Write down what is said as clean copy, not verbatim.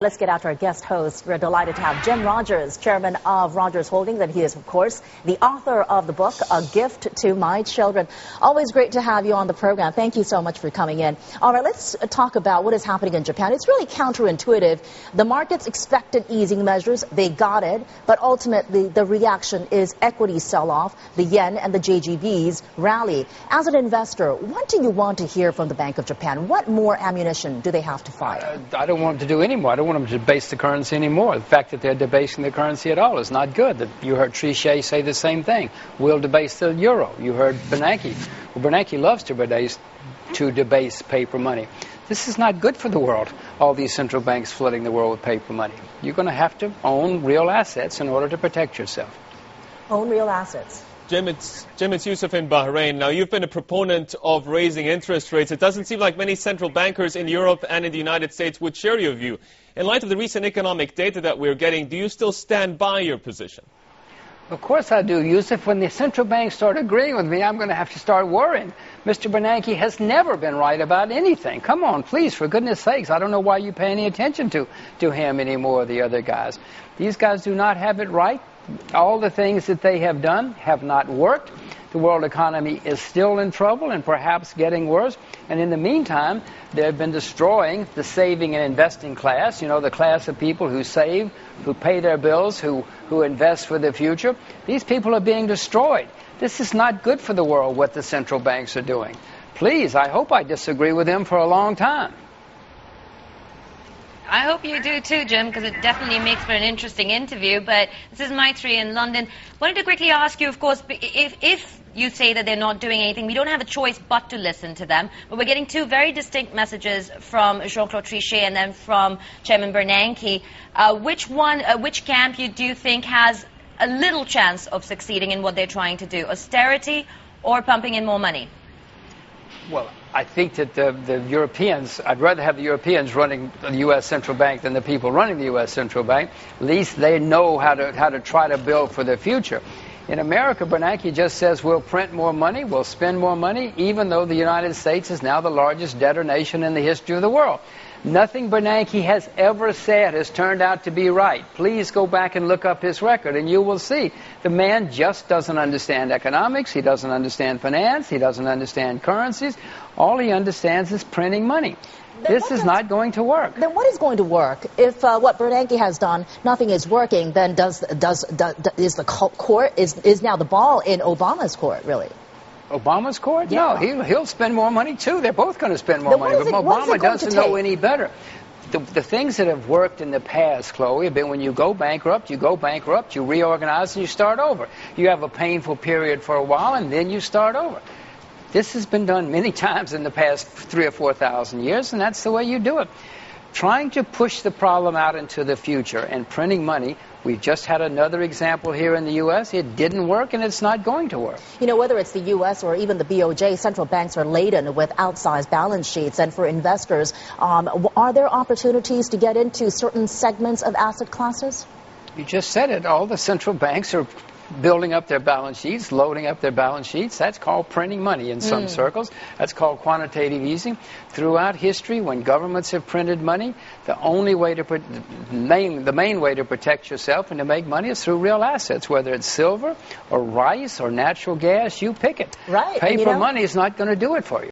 Let's get out to our guest host. We're delighted to have Jim Rogers, chairman of Rogers Holdings, and he is, of course, the author of the book, A Gift to My Children. Always great to have you on the program. Thank you so much for coming in. All right, let's talk about what is happening in Japan. It's really counterintuitive. The markets expected easing measures. They got it. But ultimately, the reaction is equity sell-off. The yen and the JGBs rally. As an investor, what do you want to hear from the Bank of Japan? What more ammunition do they have to fire? I don't want them to do any more. I don't want them to debase the currency anymore. The fact that they're debasing the currency at all is not good. You heard Trichet say the same thing. We'll debase the euro. You heard Bernanke. Well, Bernanke loves to debase paper money. This is not good for the world, all these central banks flooding the world with paper money. You're going to have to own real assets in order to protect yourself. Own real assets. Jim, it's Yusuf in Bahrain. Now, you've been a proponent of raising interest rates. It doesn't seem like many central bankers in Europe and in the United States would share your view. In light of the recent economic data that we're getting, do you still stand by your position? Of course I do, Yusuf. When the central banks start agreeing with me, I'm going to have to start worrying. Mr. Bernanke has never been right about anything. Come on, please, for goodness sakes. I don't know why you pay any attention to him anymore, the other guys. These guys do not have it right. All the things that they have done have not worked. The world economy is still in trouble and perhaps getting worse. And in the meantime, they've been destroying the saving and investing class, you know, the class of people who save, who pay their bills, who invest for the future. These people are being destroyed. This is not good for the world, what the central banks are doing. Please, I hope I disagree with them for a long time. I hope you do too, Jim, because it definitely makes for an interesting interview. But this is Maitri in London. Wanted to quickly ask you, of course, if you say that they're not doing anything, we don't have a choice but to listen to them. But we're getting two very distinct messages from Jean-Claude Trichet and then from Chairman Bernanke. Which camp do you think has a little chance of succeeding in what they're trying to do? Austerity or pumping in more money? Well, I think that the Europeans, I'd rather have the Europeans running the U.S. Central Bank than the people running the U.S. Central Bank. At least they know how to try to build for the future. In America, Bernanke just says we'll print more money, we'll spend more money, even though the United States is now the largest debtor nation in the history of the world. Nothing Bernanke has ever said has turned out to be right. Please go back and look up his record, and you will see the man just doesn't understand economics. He doesn't understand finance. He doesn't understand currencies. All he understands is printing money. This is not going to work. Then what is going to work? If what Bernanke has done, nothing is working, then is the court is now the ball in Obama's court, really? Obama's court? Yeah. No, he'll spend more money too. They're both going to spend more money. But Obama doesn't know any better. The things that have worked in the past, Chloe, have been when you go bankrupt, you reorganize, and you start over. You have a painful period for a while, and then you start over. This has been done many times in the past 3,000 or 4,000 years, and that's the way you do it. Trying to push the problem out into the future and printing money, we've just had another example here in the U.S. It didn't work, and it's not going to work. You know, whether it's the U.S. or even the BOJ, central banks are laden with outsized balance sheets. And for investors, are there opportunities to get into certain segments of asset classes? You just said it. All the central banks are building up their balance sheets, loading up their balance sheets. That's called printing money in some circles. That's called quantitative easing. Throughout history, when governments have printed money, the main way to protect yourself and to make money is through real assets, whether it's silver or rice or natural gas. You pick it. Right. Paper money is not going to do it for you.